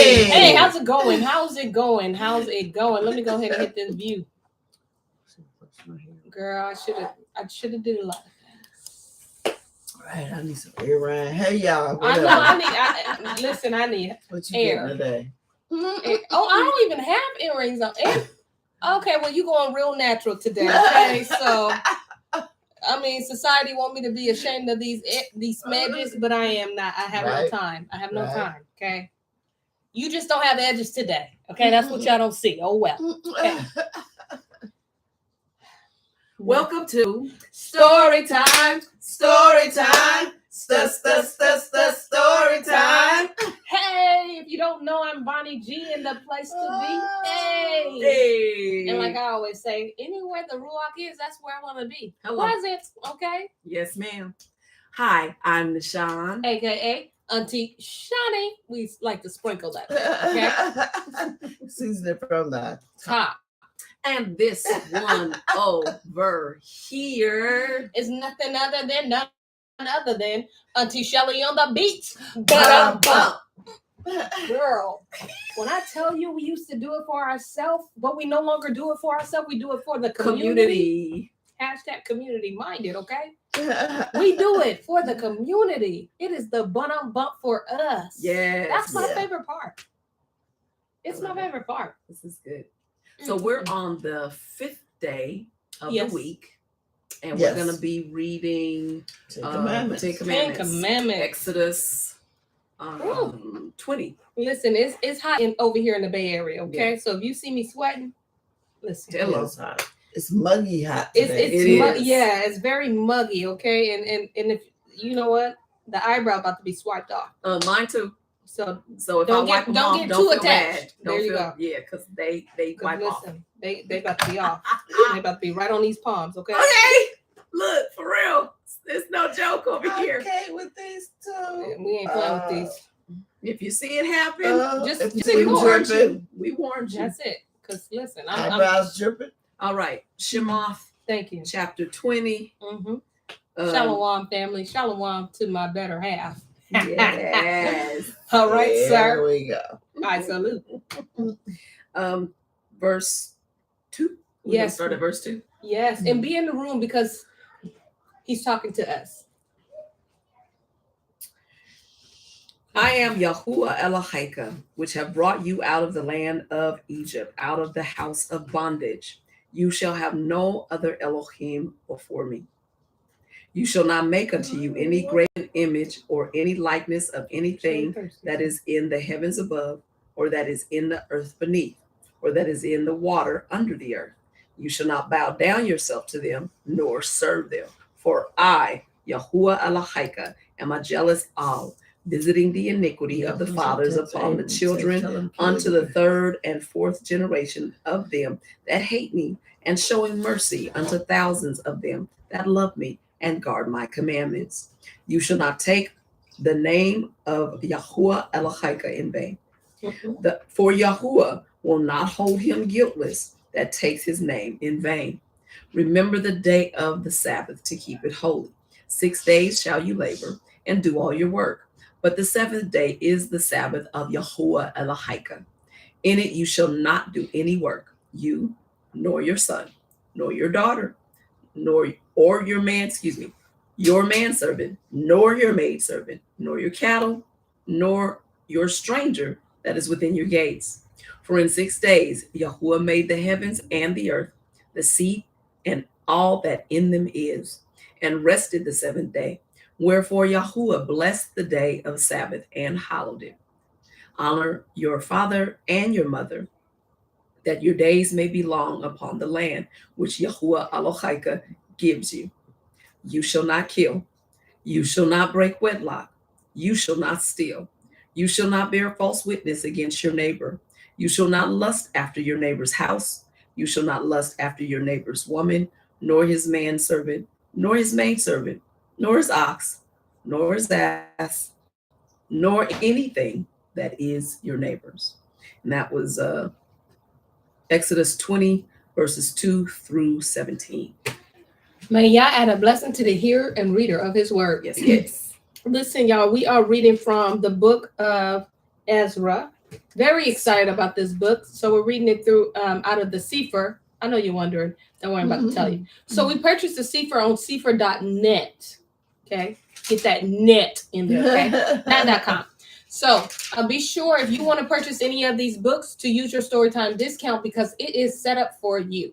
Hey, how's it going? How's it going? How's it going? Let me go ahead and hit this view. Girl, I should have did a lot of that. All right, I need some air rain. Hey y'all. I know I need What you air getting today? Oh, I don't even have earrings on. Okay, well, you going real natural today. Okay, so I mean, society want me to be ashamed of these smedges, but I am not. I have no time. I have no time. Okay, you just don't have edges today. Okay, that's what y'all don't see. Oh well. Okay. Welcome to Story Time. Story Time. Story Time. Hey, if you don't know, I'm Bonnie G, and the place to be. Hey. And like I always say, anywhere the Ruach is, that's where I want to be. Hello. Present, okay? Yes, ma'am. Hi, I'm Nishan. AKA Auntie Shani. We like to sprinkle that. Okay? Season it from the top. And this one over here is nothing other than Auntie Shelly on the beat. Girl, when I tell you we used to do it for ourselves, but we no longer do it for ourselves, we do it for the community. Hashtag community minded, okay? We do it for the community. It is the bump for us. Yeah, that's my favorite part. It's my favorite part. This is good. So we're on the 5th day of the week, and we're going to be reading Ten Commandments. Exodus 20. Listen, it's hot over here in the Bay Area, okay? Yeah. So if you see me sweating, listen. It's hot. It's muggy hot today. It's very muggy, okay? And if you know what, the eyebrow about to be swiped off. Mine too. So if I wipe them off, don't get too attached. Bad. There you go. Yeah, because they wipe off. They about to be off. They about to be right on these palms, okay? Okay. Look, for real. It's no joke over here. Okay, with these two. We ain't playing with these. If you see it happen, just we warned you. We warned you. That's it. Because listen, eyebrows dripping. All right. Shemoth. Thank you. Chapter 20. Shalom, family. Shalom to my better half. Yes. All right, sir. There we go. I salute. Verse 2. Yes. Start at verse 2. Yes, and be in the room because he's talking to us. I am Yahuwah Eloheka, which have brought you out of the land of Egypt, out of the house of bondage. You shall have no other Elohim before me. You shall not make unto you any graven image or any likeness of anything that is in the heavens above, or that is in the earth beneath, or that is in the water under the earth. You shall not bow down yourself to them, nor serve them. For I, Yahuwah Eloheka, am a jealous Al, visiting the iniquity of the fathers upon the children unto the 3rd and 4th generation of them that hate me, and showing mercy unto thousands of them that love me and guard my commandments. You shall not take the name of Yahuwah Eloheka in vain. For Yahuwah will not hold him guiltless that takes his name in vain. Remember the day of the Sabbath to keep it holy. 6 days shall you labor and do all your work. But the 7th day is the Sabbath of Yahuwah Eloheka. In it you shall not do any work, you, nor your son, nor your daughter, your manservant, nor your maidservant, nor your cattle, nor your stranger that is within your gates. For in 6 days Yahuwah made the heavens and the earth, the sea, and all that in them is, and rested the 7th day. Wherefore Yahuwah blessed the day of Sabbath and hallowed it. Honor your father and your mother, that your days may be long upon the land which Yahuwah Eloheka gives you. You shall not kill. You shall not break wedlock. You shall not steal. You shall not bear false witness against your neighbor. You shall not lust after your neighbor's house. You shall not lust after your neighbor's woman, nor his manservant, nor his maidservant, nor his ox, nor his ass, nor anything that is your neighbor's. And that was Exodus 20, verses 2 through 17. May Yah add a blessing to the hearer and reader of his word. Yes, yes. Listen, y'all, we are reading from the book of Ezra, Very excited about this book. So we're reading it through out of the St0ryTim3. I know you're wondering. Don't worry, I'm about to tell you. So we purchased the St0ryTim3 on St0ryTim3.net. Okay, get that net in there. Okay, not .com. So be sure if you want to purchase any of these books to use your Storytime discount because it is set up for you.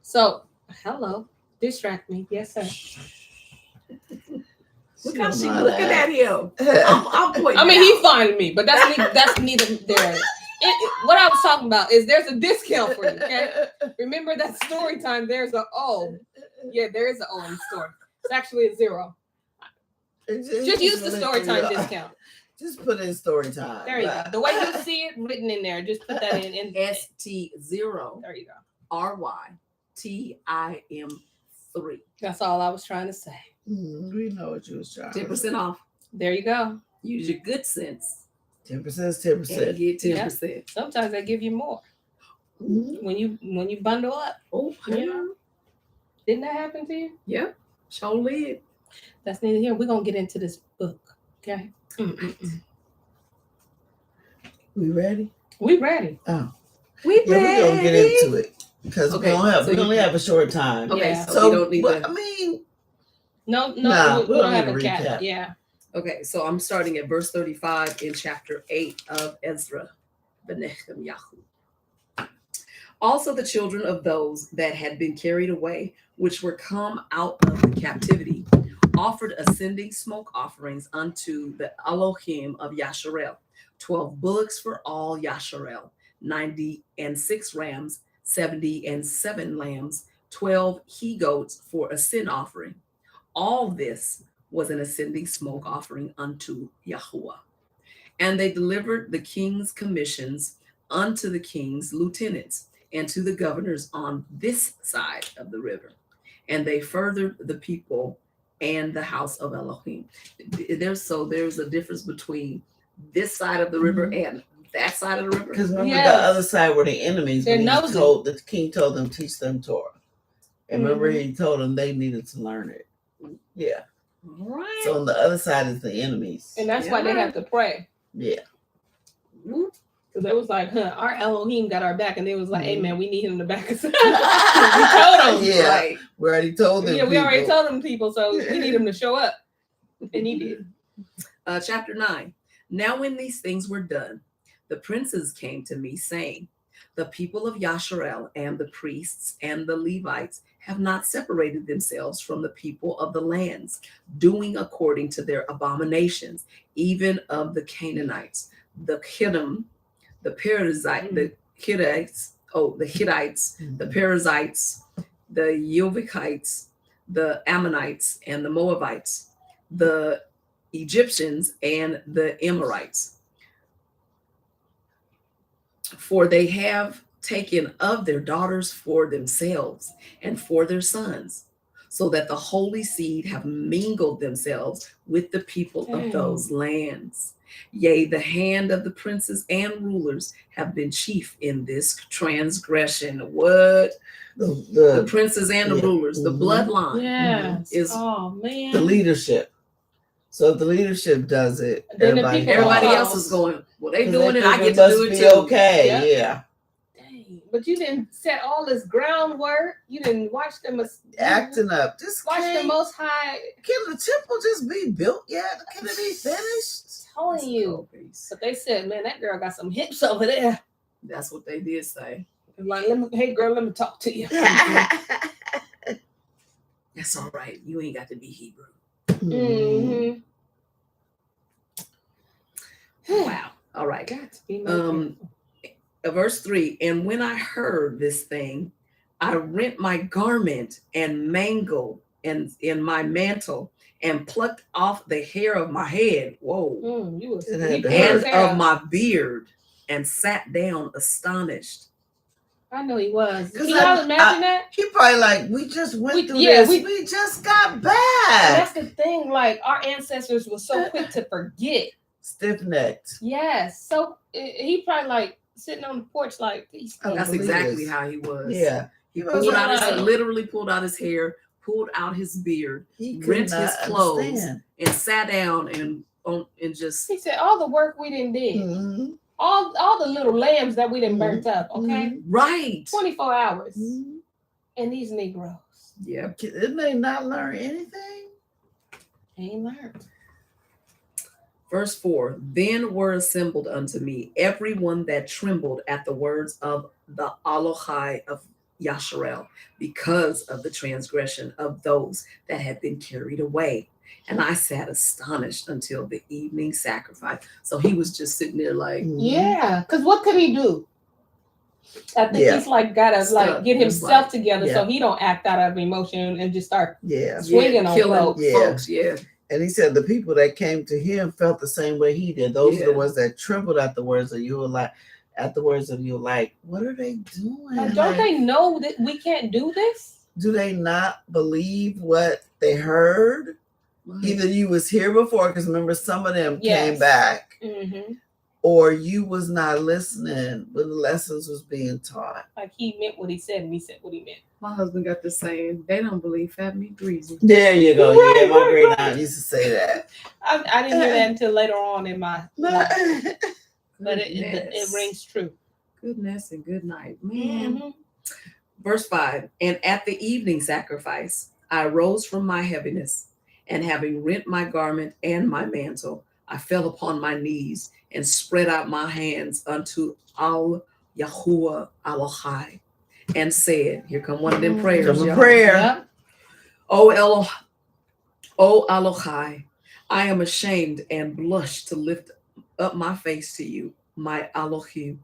So hello, distract me. Yes, sir. Look how she looking at him. I'm pointing. I mean, he's finding me, but that's neither there. What I was talking about is there's a discount for you. Okay, remember that story time. There's a O. Yeah, there is an O in the story. It's actually a 0. Just use the story time discount. Just put in story time. There you go. The way you see it written in there, just put that in. ST0. There you go. RYTIM3. That's all I was trying to say. We know what you was trying. 10% off. There you go. Use your good sense. 10% is 10%. And get 10%. Yeah. Sometimes they give you more when you bundle up. Oh, You know? Didn't that happen to you? yeah. Show lid. That's neither here. We're gonna get into this book. Okay. We ready? We ready. Oh, We yeah, we're gonna get ready. into it because Okay, we only have a short time. Okay, Yeah. so we don't need but, to. I mean, No, Nah, we we don't don't have need a to cap. recap. Yeah. Okay, so I'm starting at verse 35 in chapter 8 of Ezra. Benehemyahu. Also the children of those that had been carried away, which were come out of the captivity, offered ascending smoke offerings unto the Elohim of Yasharel, 12 bullocks for all Yasharel, 96 rams, 77 lambs, 12 he goats for a sin offering. All this was an ascending smoke offering unto Yahuwah. And they delivered the king's commissions unto the king's lieutenants and to the governors on this side of the river. And they furthered the people and the house of Elohim. There's a difference between this side of the river and that side of the river. because remember Yes. the other side were the enemies. They're When nosy. the king told them teach them Torah, and remember he told them they needed to learn it. Yeah. Right. So on the other side is the enemies. And that's why they have to pray. Yeah. Because they was like, our Elohim got our back. And they was like, hey, man, we need him to back us up. we told them. Yeah. Right. We already told them. Yeah, we already told them people. So we need him to show up. And he did. Chapter 9. Now when these things were done, the princes came to me, saying, the people of Yasharel and the priests and the Levites have not separated themselves from the people of the lands, doing according to their abominations, even of the Canaanites, the Hittim, the Perizzites, the Hittites, the Perizzites, the Yovikites, the Ammonites, and the Moabites, the Egyptians, and the Amorites. For they have taken of their daughters for themselves and for their sons, so that the holy seed have mingled themselves with the people of those lands. Yea, the hand of the princes and rulers have been chief in this transgression. What? The princes and the rulers, the bloodline is man. the leadership. So if the leadership does it, Then everybody else is going, well, they doing it, I get to must do it be too. Okay, yeah. Dang. But you didn't set all this groundwork. You didn't watch them Acting up. Just watch the Most High. Can the temple just be built yet? Can it be finished? Telling you. But they said, man, that girl got some hips over there. That's what they did say. Like, hey girl, let me talk to you. That's all right. You ain't got to be Hebrew. Mm-hmm. Wow. All right. Verse 3. And when I heard this thing, I rent my garment and mangled in my mantle and plucked off the hair of my head. Whoa. And of my beard and sat down astonished. I know he was. Can you all imagine that? He probably like, we just went through this. We just got back. That's the thing. Like, our ancestors were so quick to forget. Stiff-necked. Yes. So he probably like sitting on the porch like these. That's exactly how he was. Yeah. He literally pulled out his hair, pulled out his beard, rent his clothes, and sat down and just. He said, all the work we didn't did. Mm-hmm. all the little lambs that we done burnt up, okay? Right. 24 hours. Mhm. And these Negroes Yeah. Didn't they not learn anything? ain't learned. Verse 4, then were assembled unto me everyone that trembled at the words of the Elohai of Yasharel, because of the transgression of those that had been carried away. And I sat astonished until the evening sacrifice. So he was just sitting there like, Yeah, because what could he do? I think Yeah. he's like gotta like Stuck. get Just himself like, together yeah. so he don't act out of emotion and just start Yeah. swinging on killing folks. folks. Yeah. And he said the people that came to him felt the same way he did. Those are the Yeah. ones that trembled at the words of you, like at the words of you, like, what are they doing? Like, don't they know that we can't do this? Do they not believe what they heard? Either you was here before, because remember some of them came Yes. back, Mm-hmm. or you was not listening when the lessons was being taught. Like he meant what he said and he said what he meant. My husband got the saying, they don't believe fat meat greasy. There you go. Right, Yeah, my right, great right. aunt used to say that. I didn't hear that until later on in my life, but it Goodness. rings true. Goodness and good night, man. Mhm. Verse 5, and at the evening sacrifice, I arose from my heaviness, and having rent my garment and my mantle, I fell upon my knees and spread out my hands unto Al Yahuwah Elohai, and said, here come one of them prayers, Come a y'all. prayer. Yep. O Elohai, I am ashamed and blush to lift up my face to you, my Elohim.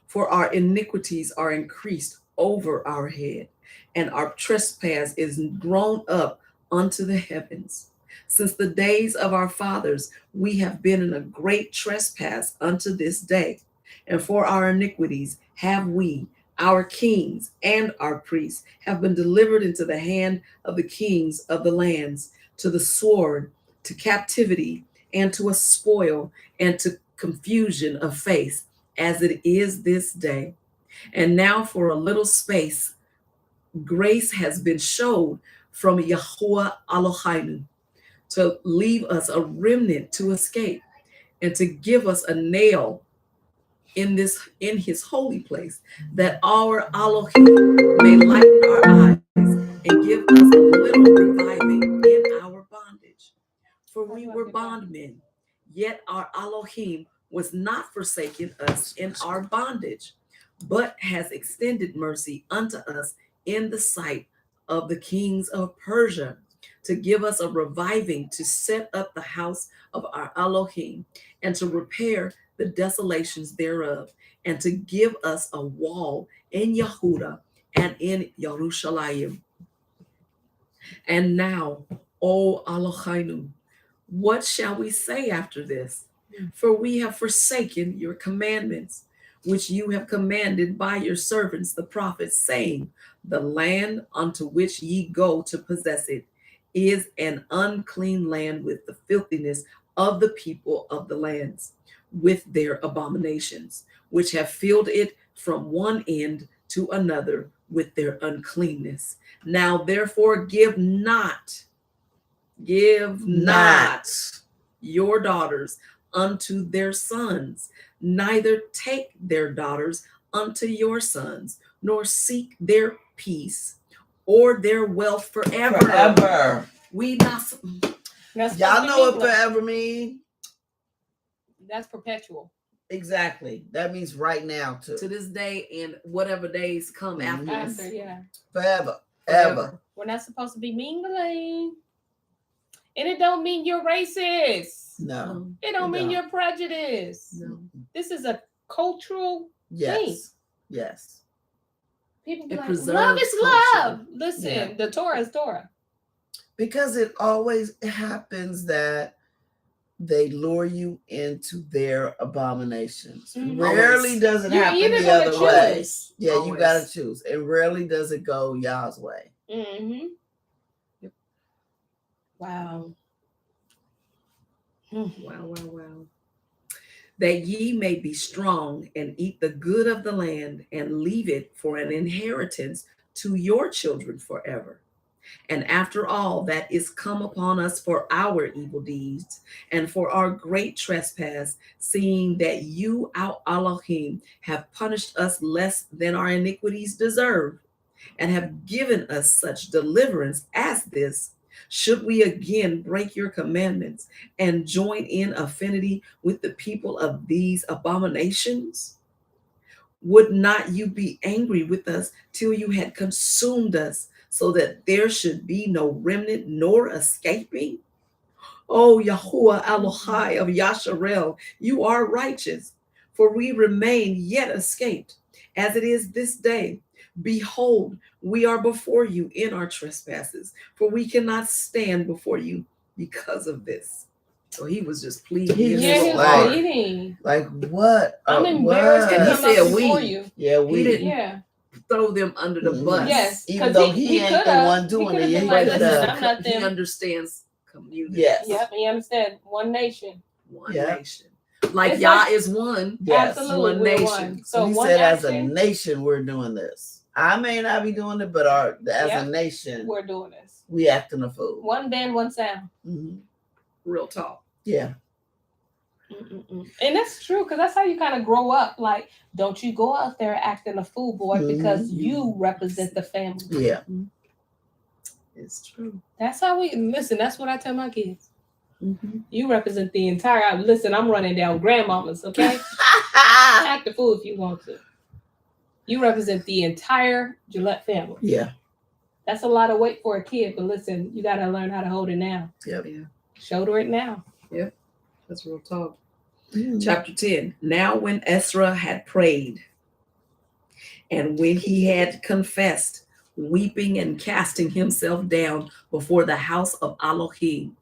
For our iniquities are increased over our head, and our trespass is grown up unto the heavens. Since the days of our fathers, we have been in a great trespass unto this day. And for our iniquities have we, our kings and our priests, have been delivered into the hand of the kings of the lands, to the sword, to captivity, and to a spoil, and to confusion of face, as it is this day. And now for a little space, grace has been showed from Yahuwah Eloheinu to leave us a remnant to escape, and to give us a nail in his holy place, that our Elohim may lighten our eyes and give us a little reviving in our bondage. For we were bondmen, yet our Elohim was not forsaken us in our bondage, but has extended mercy unto us in the sight of the kings of Persia, to give us a reviving, to set up the house of our Elohim, and to repair the desolations thereof, and to give us a wall in Yehuda and in Jerusalem. And now, O Eloheinu, what shall we say after this? For we have forsaken your commandments, which you have commanded by your servants the prophets, saying, the land unto which ye go to possess it is an unclean land, with the filthiness of the people of the lands, with their abominations, which have filled it from one end to another with their uncleanness. Now therefore give not your daughters unto their sons, neither take their daughters unto your sons, nor seek their peace or their wealth forever. Forever. We not. Y'all know what forever mean? That's perpetual. Exactly. That means right now too. To this day and whatever days come after. After, yeah. Forever. Ever. We're not supposed to be mingling. And it don't mean you're racist. No. It don't mean you're prejudiced. No. This is a cultural thing. Yes. People be It like, preserves love is culture. love. Listen, the Torah is Torah. Because it always happens that they lure you into their abominations. Mhm. Rarely does it You're happen either the gonna other way. choose. Yeah, Always. you gotta choose. And rarely does it go y'all's way. Mm-hmm. Yep. Wow. Wow. That ye may be strong and eat the good of the land, and leave it for an inheritance to your children forever. And after all that is come upon us for our evil deeds and for our great trespass, seeing that you, our Elohim, have punished us less than our iniquities deserve, and have given us such deliverance as this, should we again break your commandments and join in affinity with the people of these abominations? Would not you be angry with us till you had consumed us, so that there should be no remnant nor escaping? O Yahuwah Elohai of Yasharel, you are righteous, for we remain yet escaped, as it is this day. Behold, we are before you in our trespasses, for we cannot stand before you because of this. So he was just pleading. He his Yeah, just he was Lord. pleading. Like what? I'm embarrassed to And he come said up before we. you. Yeah, He didn't Yeah. throw them under the bus. Yes. Even 'cause though he ain't the coulda- one doing coulda it, been he like, coulda- listen, I'm not he them. understands community. Yes. Yep, he understand. One nation. One Yeah. nation. Like It's Yah like- is one. Yes. Absolutely, One we're nation. one. So he one said, as a action, nation, we're doing this. I may not be doing it, but as Yep. a nation, we're doing this. we acting a fool. One band, one sound. Mhm. Real talk. Yeah. And that's true, because that's how you kind of grow up. Like, don't you go out there acting a fool, boy, because you represent the family. Yeah. It's true. That's how we listen. That's what I tell my kids. Mm-hmm. You represent the entire. Listen, I'm running down grandmamas. Okay, act a fool if you want to. You represent the entire Gillette family. Yeah. That's a lot of weight for a kid, but listen, you got to learn how to hold it now. Yep. Yeah. Shoulder it now. Yep. That's real talk. Mhm. Chapter 10. Now when Ezra had prayed, and when he had confessed, weeping and casting himself down before the house of Elohim,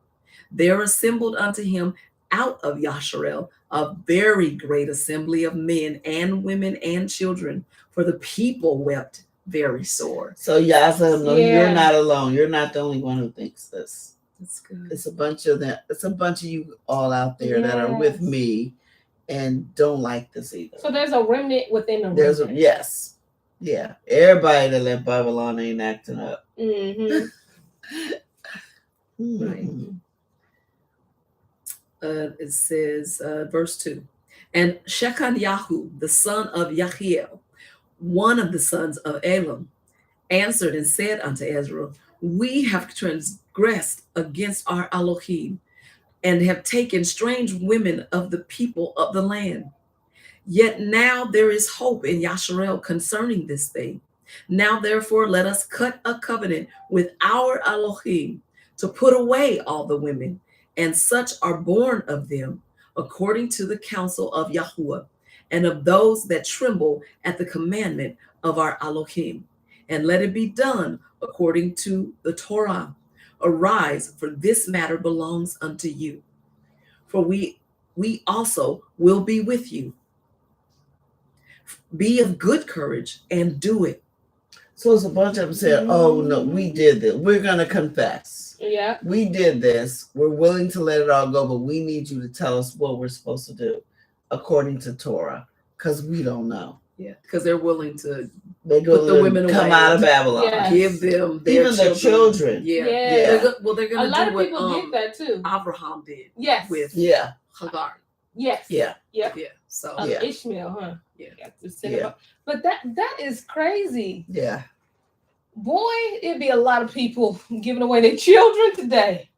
there assembled unto him out of Yasharel a very great assembly of men and women and children, for the people wept very sore. So y'all let them know Yeah. you're not alone. You're not the only one who thinks this. That's good. It's a bunch of them. It's a bunch of you all out there that are with Yes. me and don't like this either. So there's a remnant within the There's a remnant. yes. Yeah. Everybody that left Babylon ain't acting up. Mm-hmm. Mhm. It says, verse 2, and Shecaniah, the son of Yahiel, one of the sons of Elam, answered and said unto Ezra, we have transgressed against our Elohim, and have taken strange women of the people of the land. Yet now there is hope in Yasharel concerning this thing. Now therefore let us cut a covenant with our Elohim to put away all the women, and such are born of them, according to the counsel of Yahuwah, and of those that tremble at the commandment of our Elohim. And let it be done according to the Torah. Arise, for this matter belongs unto you. For we also will be with you. Be of good courage and do it. So it's a bunch of them said, oh no, we did this. We're gonna confess. Yeah. We did this. We're willing to let it all go, but we need you to tell us what we're supposed to do according to Torah, because we don't know. Yeah, because they're willing to They go put the women come away. out of Babylon. Yeah. give them their Even the children. Yeah. Yeah. They're they're A going to lot do of what people get that too. Abraham did Yes. with Yeah. Hagar. Yes. Yeah. Yep. Yeah. So Yeah. Ishmael, huh? Yeah. Got to send Yeah. him up. But that is crazy. Yeah. Boy, it'd be a lot of people giving away their children today.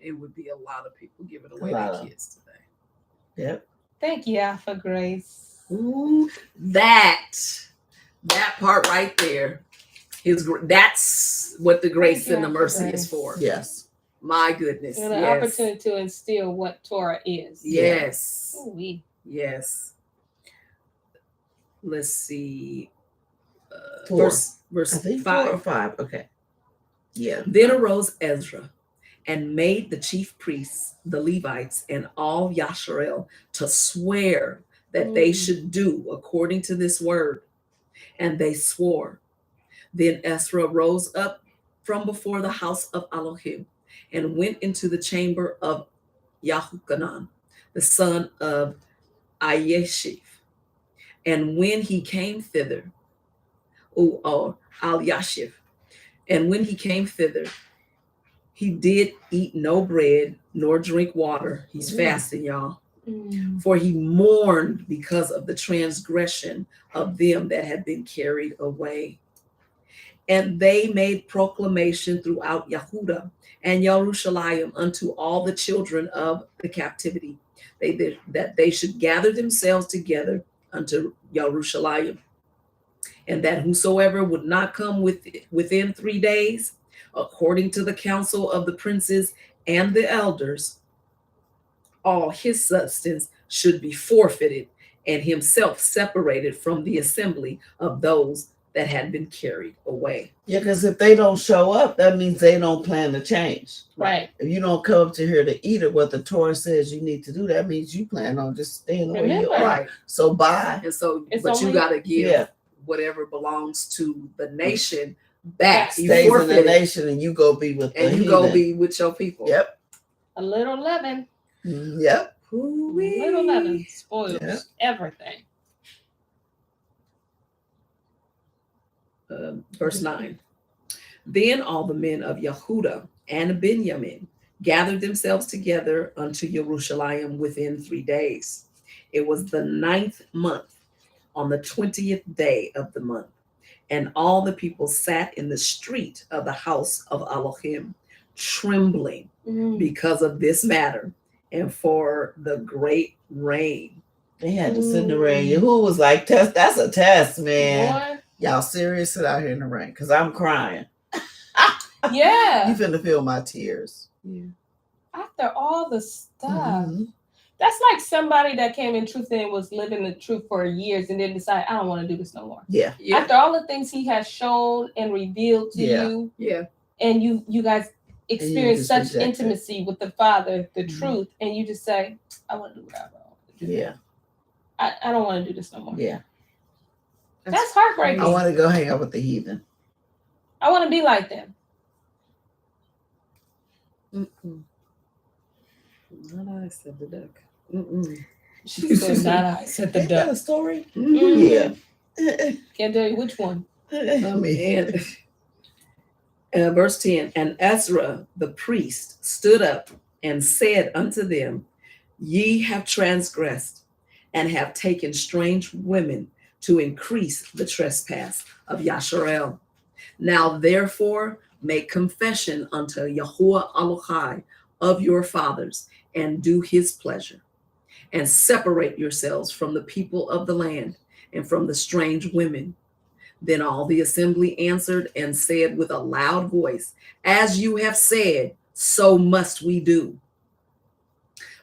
it would be a lot of people giving away lot their of- kids today. Yep. Thank you for grace. Ooh, that part right there is that's what the grace Thank and the you for mercy grace. is for. Yes. My goodness. And an Yes. opportunity to instill what Torah is. Yes. Ooh-wee. Yes. Let's see. Four. Verse I think 5. 4 or 5. Okay. Yeah. Then arose Ezra and made the chief priests, the Levites, and all Yasharel to swear that they should do according to this word. And they swore. Then Ezra rose up from before the house of Elohim and went into the chamber of Yahukanan, the son of Ayeshiv. And when he came thither, or Al-Yashiv, And when he came thither, he did eat no bread nor drink water. He's fasting, y'all. For he mourned because of the transgression of them that had been carried away. And they made proclamation throughout Yehuda and Jerusalem unto all the children of the captivity, that they should gather themselves together unto Jerusalem, and that whosoever would not come within 3 days, according to the counsel of the princes and the elders, all his substance should be forfeited, and himself separated from the assembly of those that had been carried away. Yeah, because if they don't show up, that means they don't plan to change. Right. If you don't come up to here to eat it, what the Torah says you need to do, that means you plan on just staying where you are. Right. So bye. And so, It's but you only- got to give Yeah. whatever belongs to the nation back. You Stays in forfeit the it, nation and you go be with the and you go heathen. be with your people. Yep. A little leaven. Yep. Ooh-wee. Little leaven spoils Yeah. everything. Verse 9. Then all the men of Yehuda and Benjamin gathered themselves together unto Jerusalem within 3 days. It was the 9th month, on the 20th day of the month. And all the people sat in the street of the house of Elohim, trembling because of this matter and for the great rain. They had to sit in the rain. Yahuwah was like, test, that's a test, man. Boy. Y'all serious? Sit out here in the rain. Because I'm crying. Yeah. You finna feel my tears. After all the stuff. Mhm. That's like somebody that came in truth and was living the truth for years and then decide, I don't want to do this no more. Yeah. Yeah. After all the things he has shown and revealed to Yeah. you, Yeah. and you guys experience just such reject it. intimacy with the Father, the Mhm. truth, and you just say, I want to do whatever I want to do. Yeah. I don't want to do this no more. Yeah. That's heartbreaking. I want to go hang out with the heathen. I want to be like them. Mm-mm. Not I said the duck. Mm-mm. She said, not I said the Ain't that duck. a story? Mm-mm. Yeah. Can't tell you which one. I mean, And verse 10, and Ezra the priest stood up and said unto them, Ye have transgressed and have taken strange women to increase the trespass of Yasharel. Now therefore make confession unto Yahuwah Elohai of your fathers, and do his pleasure, and separate yourselves from the people of the land and from the strange women. Then all the assembly answered and said with a loud voice, As you have said, so must we do.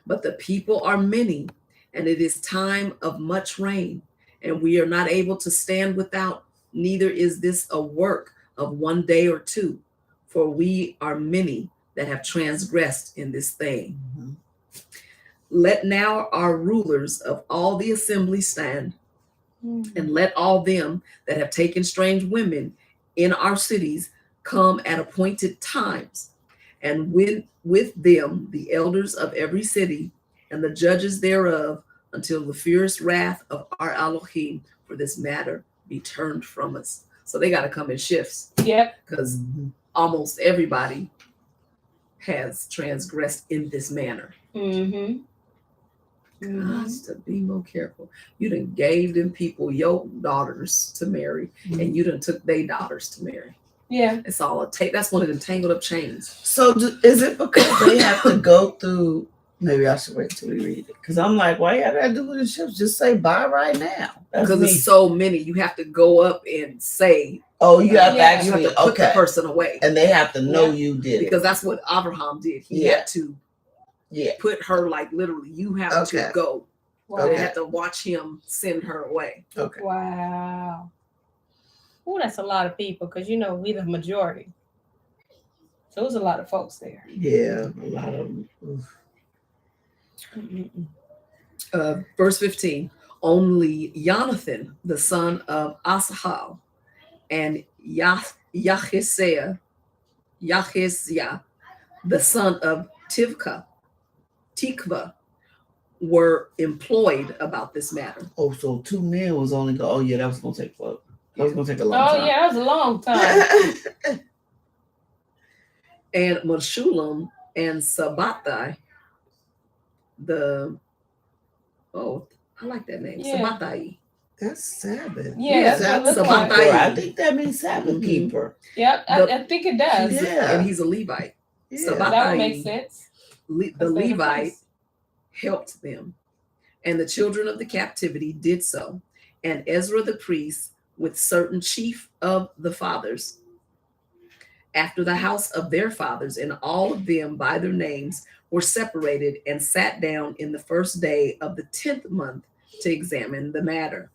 But the people are many, and it is time of much rain, and we are not able to stand without, neither is this a work of 1 day or 2, for we are many that have transgressed in this thing. Mhm. Let now our rulers of all the assembly stand, and let all them that have taken strange women in our cities come at appointed times, and with them the elders of every city and the judges thereof, until the fierce wrath of our Elohim for this matter be turned from us. So they got to come in shifts, Yep. because almost everybody has transgressed in this manner. Mm-hmm. Got to be more careful. You done gave them people your daughters to marry, and you done took their daughters to marry. Yeah. It's all a take. That's one of them tangled up chains. So is it because they have to go through? Maybe I should wait till we read it. Because I'm like, why y'all gotta do with the ships? Just say bye right now. That's Because me. it's so many, you have to go up and say, Oh, you have to Yeah. you have actually, to put the okay. person away. And they have to know Yeah. you did Because it. that's what Abraham did. He Yeah. had to Yeah. put her, like, literally, you have Okay. to go. Wow. They had to watch him send her away. Okay. Wow. Oh, that's a lot of people because we the majority. So there's a lot of folks there. Yeah, a lot of them. Oof. Verse 15, only Jonathan, the son of Asahel, and Yachiziah, the son of Tikva, were employed about this matter. Oh, so 2 men was only go. Oh yeah, that was gonna take that was gonna take a long Oh time. yeah, that was a long time. and Meshulam and Sabbatai, I like that name. Yeah. Sabbatai. That's Sabbath. Yeah, that's Sabbath what it looks like. keeper. I think that means Sabbath Mhm. keeper. Yep, I think it does. Yeah. And he's a Levite. Yeah. That would make sense. The 'cause they're the Levite priests. helped them, and the children of the captivity did so. And Ezra the priest, with certain chief of the fathers, after the house of their fathers, and all of them by their names, were separated and sat down in the first day of the 10th month to examine the matter.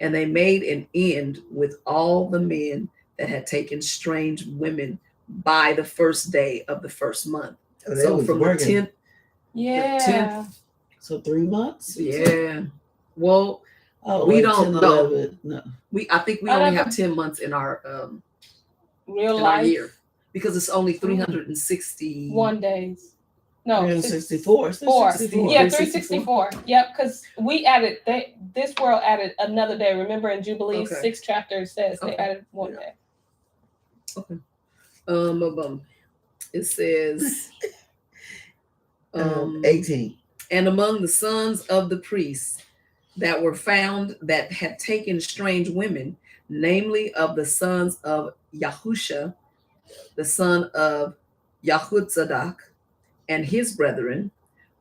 And they made an end with all the men that had taken strange women by the first day of the first month. Oh, they So was from working. the 10th, Yeah. So 3 months? yeah. Well, Oh, we wait, don't 10, know. 11, no. I think we I only don't have 10 months in our Real in our life. year because it's only 360 1 days. No, 364. 4. 364. Yeah, 364. 364. Yep, because we added this world added another day. Remember in Jubilees, Okay. 6th chapter says they Okay. added 1 day. It says 18. and among the sons of the priests that were found that had taken strange women, namely of the sons of Yahusha, the son of Yahudzadak, and his brethren,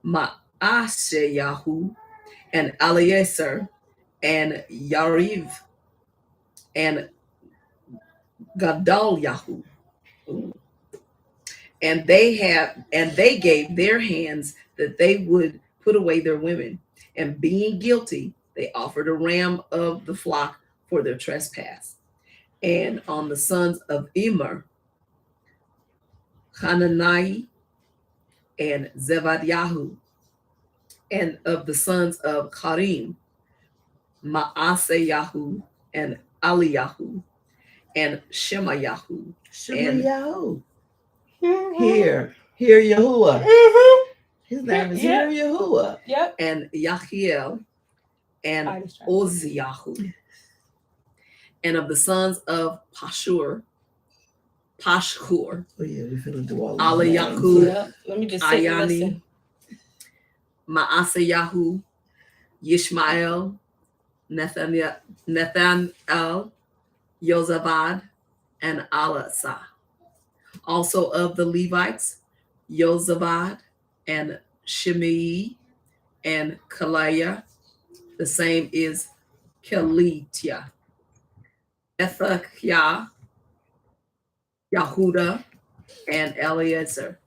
Ma'asheyahu, and Eliezer, and Yariv, and Gadalyahu. And they gave their hands that they would put away their women. And being guilty, they offered a ram of the flock for their trespass. And on the sons of Immer, Hanani and Zebadiahu, and of the sons of Karim, Maaseyahu and Aliyahu, and Shemayahu. Shemayahu. Here Yahuwah. His name is Here Yahuwah. Yep. And Yahiel and Oziyahu. And of the sons of Pashhur, Oh yeah, we finna do all Aliyahu, Yep. Let me just sit and Ayani, listen. Maaseyahu, Yishmael, Nathanael, Yozabad, and Alasa. Also of the Levites, Yozabad and Shimei and Kalaya. The same is Kelitia. Ethakiah, Yahuda, and Eliezer.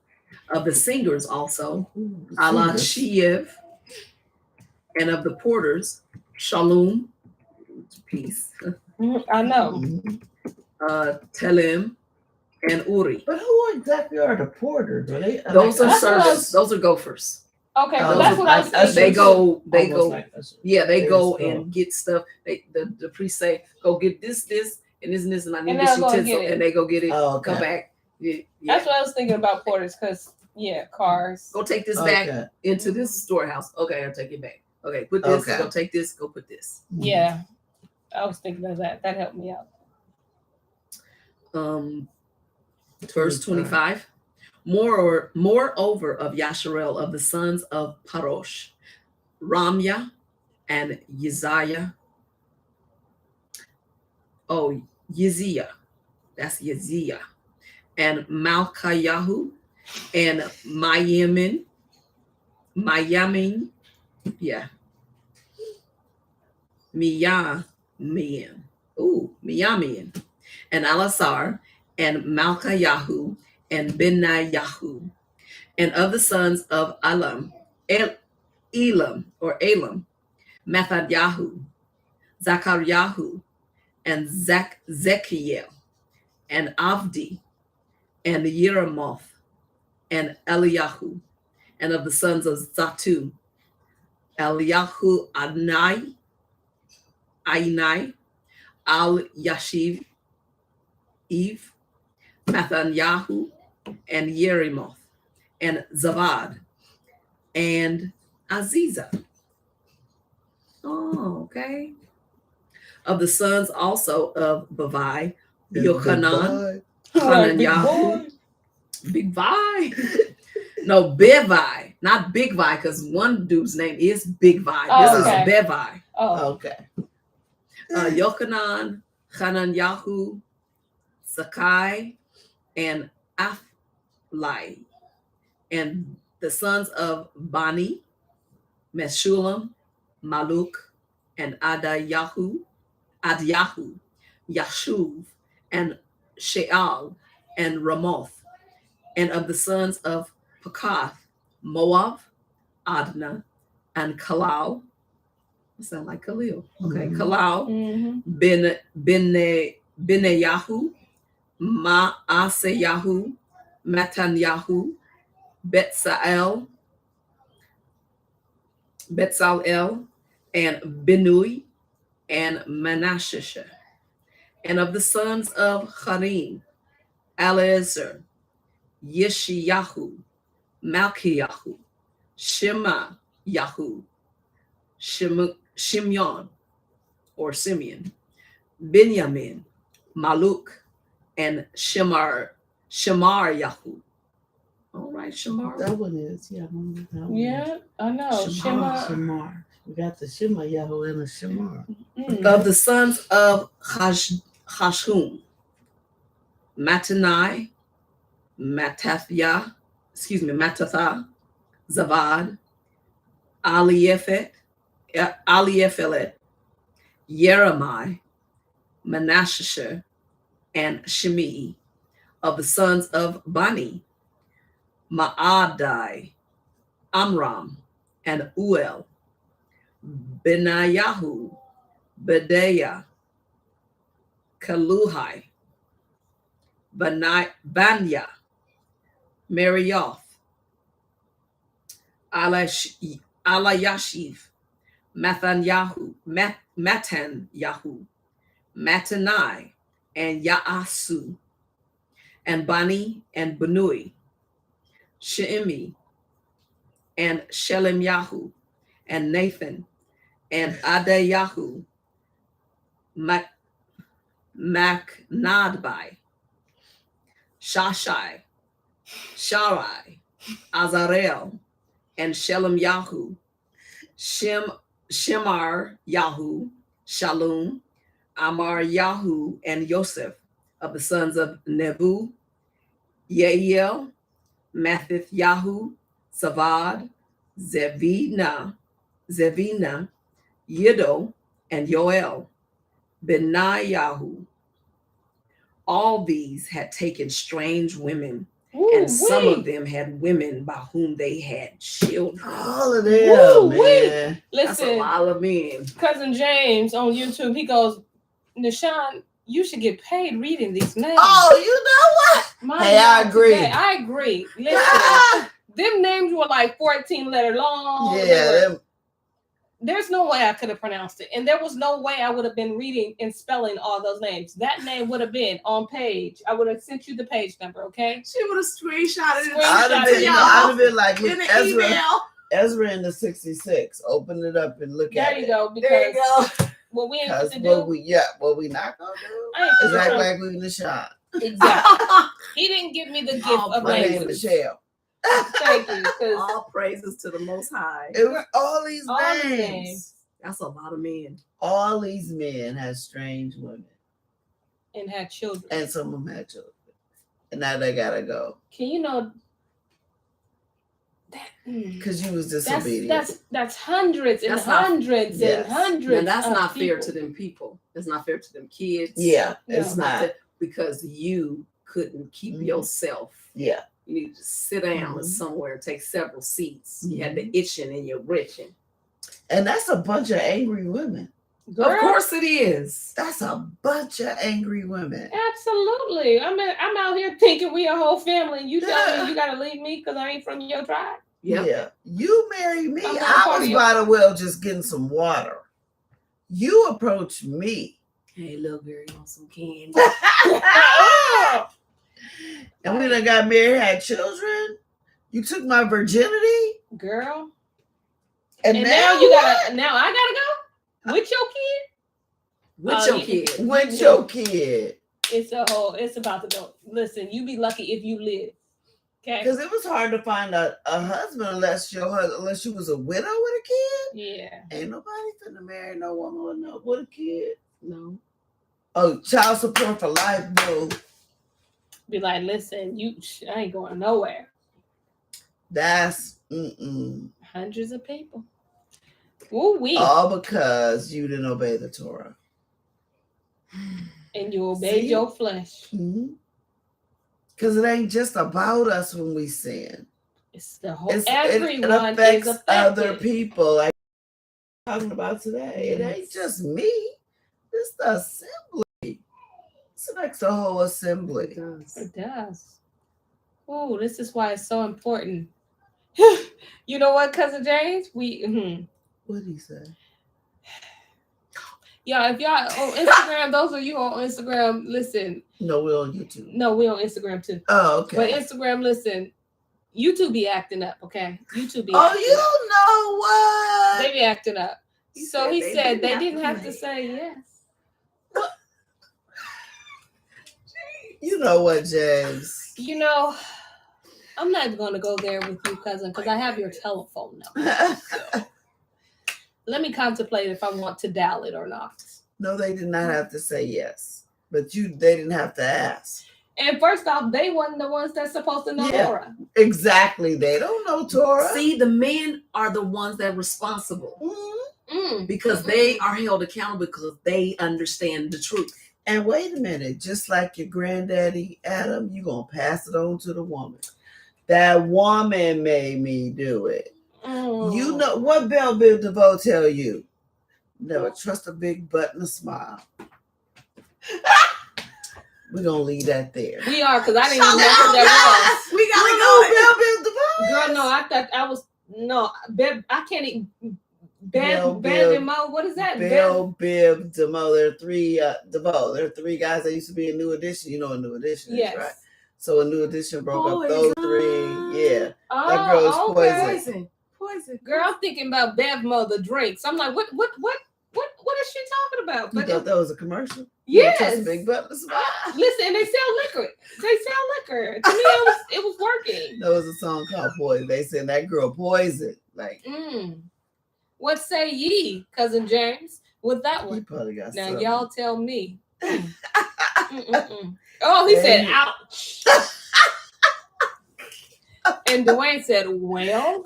Of the singers also, Alashiev, and of the porters, Shalom, peace, I know. Telem, and Uri. But who exactly are the porters? Are they? Those are That's what I servants. was- Those are gophers. Okay, so Oh, that's what I was thinking. They go. Almost like us. Yeah, they There's go the- and get stuff. The priest say, "Go get this, and this, and I need And this they'll go and utensil," get it. and they go get it. Oh, okay. Come back. Yeah. That's what I was thinking about porters, because cars. Go take this back Okay. into this storehouse. Okay, I'll take it back. Okay, put this. Okay. Go take this. Go put this. Yeah, I was thinking of that. That helped me out. Verse 25. Moreover of Yasharel of the sons of Parosh, Ramya and Yeziah. Oh, Yeziah. That's Yeziah. And Malkayahu and Mayamin. Yeah. Miyamin. Ooh, Miyamin. And Alasar and Malkayahu and Benayahu. And of the sons of Elam, Mathadyahu, Zachariahu, and Zekiel, and Avdi, and Yeramoth, and Eliyahu. And of the sons of Zatu, Eliyahu Ainai, Al Yashiv, Eve, Mathanyahu, and Yerimoth, and Zavad, and Aziza. Oh, okay. Of the sons also of Bavai, Yochanan, Hananyahu, Big Vi. No, Bevi, not Big Vi, because one dude's name is Big Vi. Oh, This okay. is Bevi. Oh, Okay. Yochanan, Hananyahu, Sakai, and Aflai. And the sons of Bani, Meshulam, Maluk, and Adyahu, Yashuv, and Sheal, and Ramoth. And of the sons of Pekath, Moab, Adna, and Kalal. Sound like Khalil. Okay, Mhm. Kalal, Beneyahu, Maaseyahu, Matanyahu, Betsalel, and Benui, and Manasseh. And of the sons of Harim, Eleazar, Yeshiyahu, Malkiyahu, Shema Yahu, Shimeon, or Simeon, Benjamin, Maluk, and Shemar Yahu. All right, Shemar. That one is, yeah. I remember that one. yeah, I know. Shema. Shamar. We got the Shema Yahoo and the Shamar. Of the sons of Hashum, Matanai, Matatha, Zavad, Eliephelet, Jeremiah, Manasseh, and Shimei. Of the sons of Bani, Maadai, Amram, and Uel, Benayahu, Bedaya, Kaluhai, Banya, Marioth, Alayashiv, Matanyahu, Matanai, and Yaasu, and Bani and Benui, Shemi, and Shelemyahu, and Nathan, and Adayahu, Macnadbai, Shashai, Sharai, Azarel, and Shelemyahu, Shemar Yahu, Shalom, Amar Yahu, and Yosef. Of the sons of Nebu, Yeiel, Mathith Yahu, Savad, Zevina, Yido, and Yoel, Benayahu. All these had taken strange women, and some of them had women by whom they had children. All of them, Woo-wee. man. That's a Listen, lot of men. Cousin James on YouTube, he goes, Nishan, you should get paid reading these names. Oh, you know what? My Hey, I God, agree. today, I agree. Listen, them names were like 14-letter long. Yeah, There's no way I could have pronounced it. And there was no way I would have been reading and spelling all those names. That name would have been on page. I would have sent you the page number, okay? She would have screenshotted it. I'd have been like, look, in the Ezra, email. Ezra in the 66. Open it up and look at There it. you go. Because There you go. what we ain't Because supposed to do. what we not gonna do I ain't is supposed act to- like we in the shop. Exactly. He didn't give me the gift of My name language. is Michelle. Thank you. Because All praises to the Most High. It was all these All the names. names. That's a lot of men. All these men had strange women, and had children. and some of them had children, and now they gotta go Can you know that? because you was disobedient. That's hundreds and That's not- hundreds Yes. and hundreds. And that's of not fair people. to them people. It's not fair to them kids. Yeah, No. it's not. fair because you couldn't keep Mhm. yourself. Yeah, You need to sit down Mhm. somewhere, take several seats. You had Mm-hmm. the itching and you're retching. and that's a bunch of angry women. Girl, Of course it is. That's a bunch of angry women. absolutely. I'm out here thinking we a whole family, and you tell Yeah. me you gotta leave me because I ain't from your tribe. Yep. Yeah, you married me. I'm not I part was of your- by the well just getting some water. You approached me, Hey, little girl, you want some candy? Oh, and we done got married, had children. You took my virginity, girl. and And now now you what? gotta. Now I gotta go with your kid. With Oh, your you- kid. With your kid. It's about to go. Listen, you be lucky if you live. Okay. Because it was hard to find a husband unless you was a widow with a kid. Yeah. Ain't nobody finna marry no woman with a kid. No. Oh, child support for life, boo. Be like, listen, I ain't going nowhere. That's Hundreds of people. Ooh wee. all because you didn't obey the Torah. And you obeyed your flesh. Because it ain't just about us when we sin. It's the whole. It Everyone affects is affected. other people. Like we're talking about today, it ain't just me. It's the assembly. It affects the whole assembly. It does. Oh, this is why it's so important. You know what, Cousin James? What did he say? Yeah, if y'all on Instagram, those of you on Instagram, listen. No, we're on YouTube. No, we're on Instagram too. Oh, okay. But Instagram, listen. YouTube be acting up, okay? YouTube be Oh, acting you up. don't know what? They be acting up. He said they didn't have to say. say yes. You know what, James? You know, I'm not going to go there with you, cousin, because I have your telephone number. Let me contemplate if I want to dial it or not. No, they did not have to say yes, but they didn't have to ask. And first off, they wasn't the ones that's supposed to know Torah. Exactly, they don't know Torah. See, the men are the ones that are responsible because they are held accountable because they understand the truth. And wait a minute, just like your granddaddy Adam, you gonna pass it on to the woman. That woman made me do it. You know what Belle Biv DeVoe tell you? Never trust a big butt and a smile. We're gonna leave that there. We are, because I didn't even know who that was. We gotta Belle Biv DeVoe. Girl, no, I thought I was I can't even. Belle Bev and Mo, what is that? Belle Biv DeVoe. There are three DeVoe. There are three guys that used to be in New Edition. You know what New Edition is, right? So a New Edition broke up those three. Yeah, that girl is poison. Girl, I'm thinking about Bev Mo, the drinks. I'm like, what is she talking about? You But thought that was a commercial? Yes. Trust a big butt and a smile. Listen, they sell liquor. To me, it was working. There was a song called Poison. They said that girl poison. Like, what say ye, Cousin James, with that he one? probably got Now something. y'all tell me. Oh, he said, ouch. And Dwayne said, well.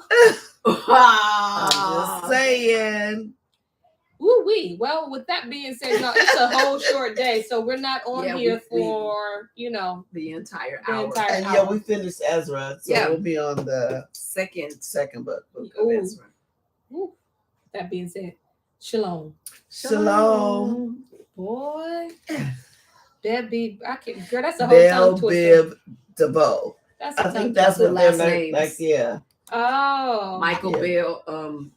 I'm just saying. Woo wee. Well, with that being said, no, it's a whole short day, so we're not on here for the entire the hour. entire And hour. we finished Ezra, so we'll be on the second book of Ezra. Ooh. That being said, shalom. Shalom. Boy, that be girl. That's a whole tongue twister. Belle Biv DeVoe. That's a I think tongue that's twister. what they're last names. like. Yeah. Oh, Michael Yeah. Bell.